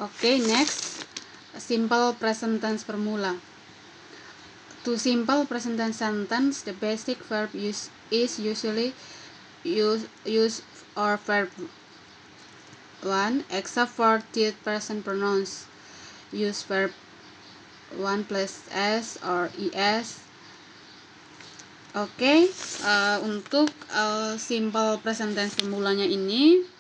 Okay, next, simple present tense formula. To simple present tense sentence, the basic verb is usually use or verb 1, except for third person pronouns. Use verb 1 plus s or es. Oke, untuk simple present tense formulanya ini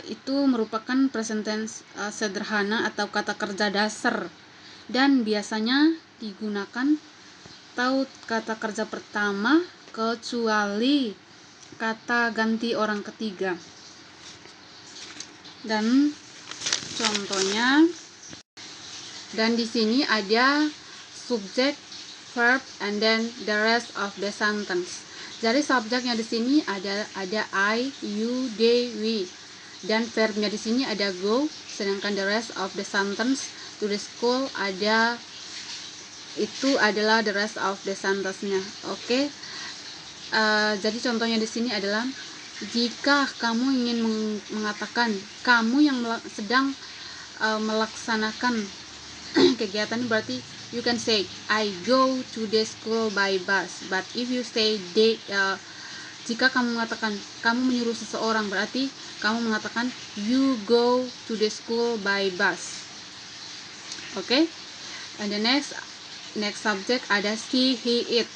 itu merupakan present tense sederhana atau kata kerja dasar, dan biasanya digunakan atau kata kerja pertama kecuali kata ganti orang ketiga. Dan contohnya, dan di sini ada subject, verb, and then the rest of the sentence. Jadi subjeknya di sini ada I, you, they, we, dan verbnya di sini ada go. Sedangkan the rest of the sentence, to the school, itu adalah the rest of the sentence-nya. Oke. Jadi contohnya di sini adalah jika kamu ingin mengatakan kamu yang sedang melaksanakan kegiatan, berarti you can say I go to the school by bus. But if you say they, jika kamu mengatakan kamu menyuruh seseorang, berarti kamu mengatakan you go to the school by bus. Okay? And the next subject ada she, he, it,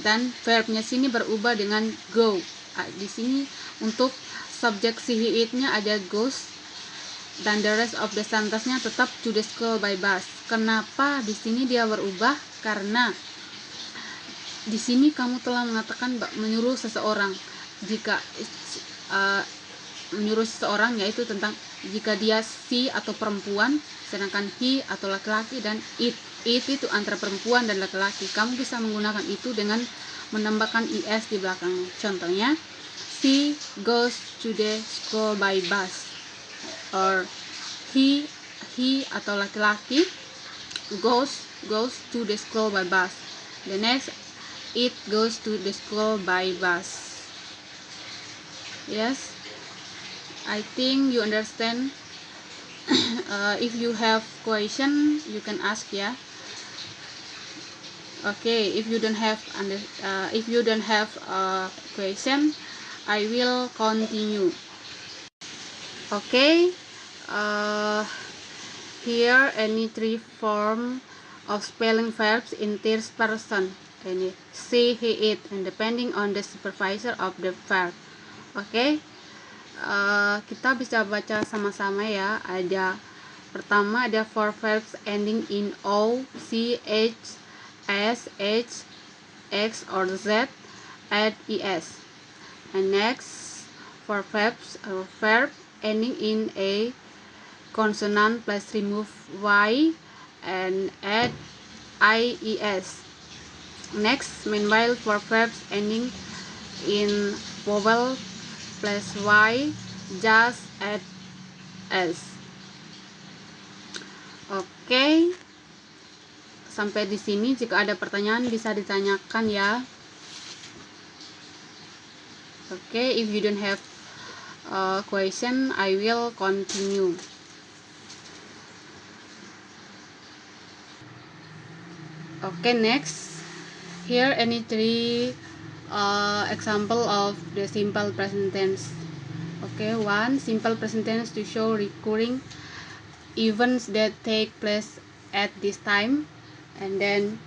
dan verbnya sini berubah dengan go. Di sini untuk subjek she, he, it-nya ada goes, dan the rest of the sentence-nya tetap to the school by bus. Kenapa di sini dia berubah? Karena di sini kamu telah mengatakan menyuruh seseorang. Jika menyuruh seseorang, yaitu tentang jika dia she atau perempuan, sedangkan he atau laki-laki, dan it itu antara perempuan dan laki-laki. Kamu bisa menggunakan itu dengan menambahkan es di belakangnya. Contohnya, she goes to the school by bus, or he atau laki-laki goes to the school by bus. The next, it goes to the school by bus. Yes, I think you understand. If you have question, you can ask, ya. Okay, if you don't have a question, I will continue. Okay, here any three form of spelling verbs in third person. Ini she, he, it, and depending on the supervisor of the verb. Okay, kita bisa baca sama-sama ya. Pertama ada four verbs ending in o, c, h, s, h, x, or z, add es. And next, four verbs verb ending in a consonant plus remove y and add ies. Next, meanwhile, for verbs ending in vowel plus y, just add s. Oke. Sampai di sini, jika ada pertanyaan bisa ditanyakan ya. Okay, if you don't have a question, I will continue. Okay, next, here any three example of the simple present tense. Okay, one, simple present tense to show recurring events that take place at this time, and then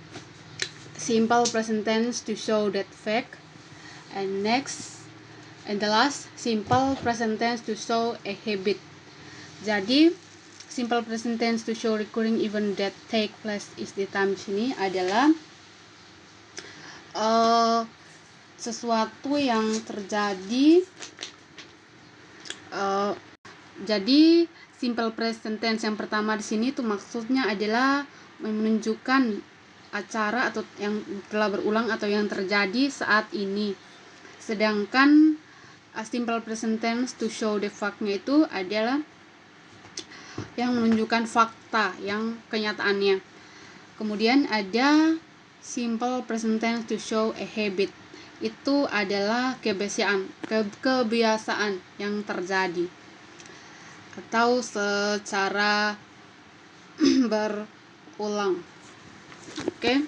simple present tense to show that fact, and next, and the last, simple present tense to show a habit. Jadi simple present tense to show recurring event that take place is the time sini adalah sesuatu yang terjadi. Jadi simple present tense yang pertama di sini tuh maksudnya adalah menunjukkan acara atau yang telah berulang atau yang terjadi saat ini. Sedangkan simple present tense to show the fact-nya itu adalah yang menunjukkan fakta, yang kenyataannya. Kemudian ada simple present tense to show a habit. Itu adalah kebiasaan yang terjadi. atau secara berulang. Okay.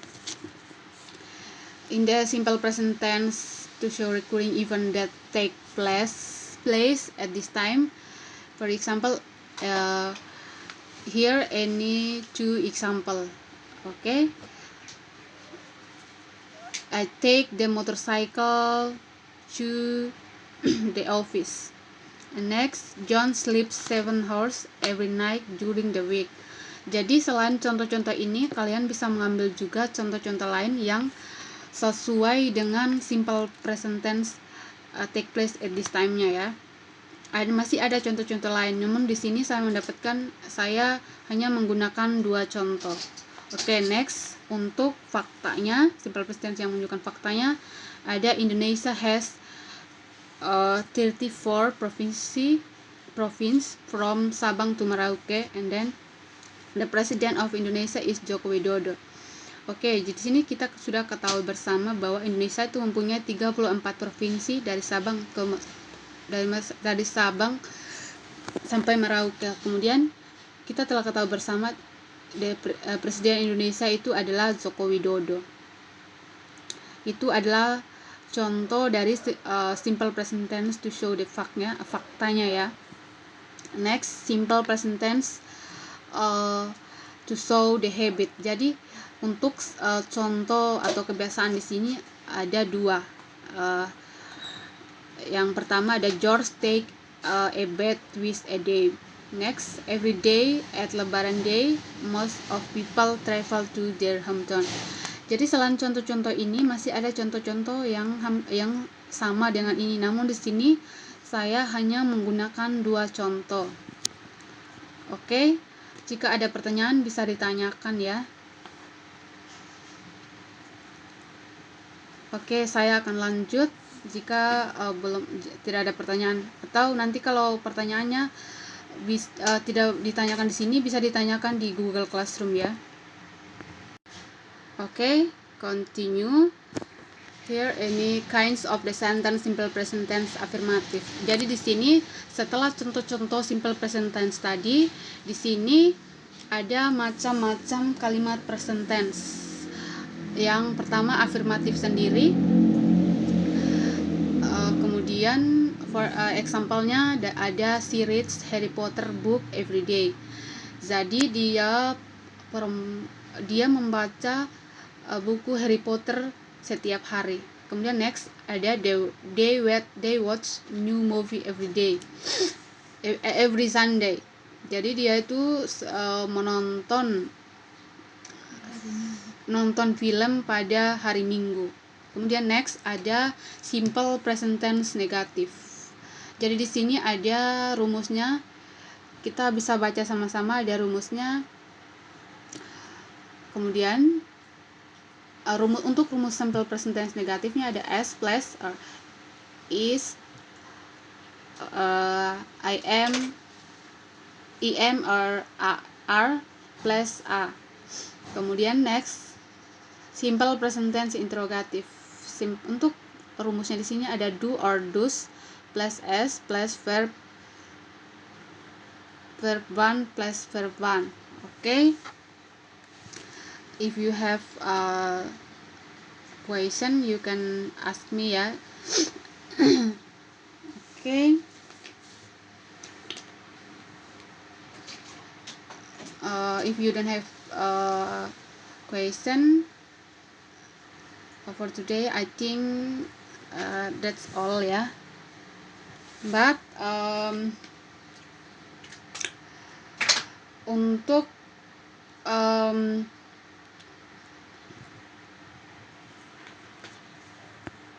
In the simple present tense, to show recurring event that take place at this time. For example, here any two example. Okay. I take the motorcycle to the office. And next, John sleeps 7 hours every night during the week. Jadi selain contoh-contoh ini, kalian bisa mengambil juga contoh-contoh lain yang sesuai dengan simple present tense take place at this time-nya ya. Masih ada contoh-contoh lain, namun di sini saya hanya menggunakan 2 contoh. Oke, next, untuk faktanya, simple present tense yang menunjukkan faktanya ada Indonesia has 34 province from Sabang to Merauke, and then the president of Indonesia is Joko Widodo. Oke, di sini kita sudah ketahui bersama bahwa Indonesia itu mempunyai 34 provinsi dari Sabang sampai Merauke. Kemudian kita telah ketahui bersama Presiden Indonesia itu adalah Joko Widodo. Itu adalah contoh dari simple present tense to show the faktanya ya. Next, simple present tense to show the habit. Jadi untuk contoh atau kebiasaan di sini ada 2. Yang pertama ada George take a bath twice a day. Next, every day at Lebaran Day, most of people travel to their hometown. Jadi selain contoh-contoh ini masih ada contoh-contoh yang sama dengan ini. Namun di sini saya hanya menggunakan 2 contoh. Oke, jika ada pertanyaan bisa ditanyakan ya. Oke, saya akan lanjut jika tidak ada pertanyaan, atau nanti kalau pertanyaannya tidak ditanyakan di sini bisa ditanyakan di Google Classroom ya. Oke, continue. Here any kinds of the sentence simple present tense affirmative. Jadi di sini setelah contoh-contoh simple present tense tadi, di sini ada macam-macam kalimat present tense. Yang pertama afirmatif sendiri. Kemudian for example-nya ada she reads Harry Potter book every day. Jadi dia membaca buku Harry Potter setiap hari. Kemudian next ada they watch new movie every day, every Sunday. Jadi dia itu nonton film pada hari Minggu. Kemudian next ada simple present tense negatif. Jadi di sini ada rumusnya. Kita bisa baca sama-sama, ada rumusnya. Kemudian untuk rumus simple present tense negatifnya ada s plus is, I am, or are plus a. Kemudian next simple present tense interrogative. Untuk rumusnya di sini ada do or does plus s plus verb 1 plus verb 1. Okay. If you have a question, you can ask me ya. Okay. If you don't have a question for today, I think that's all ya. But untuk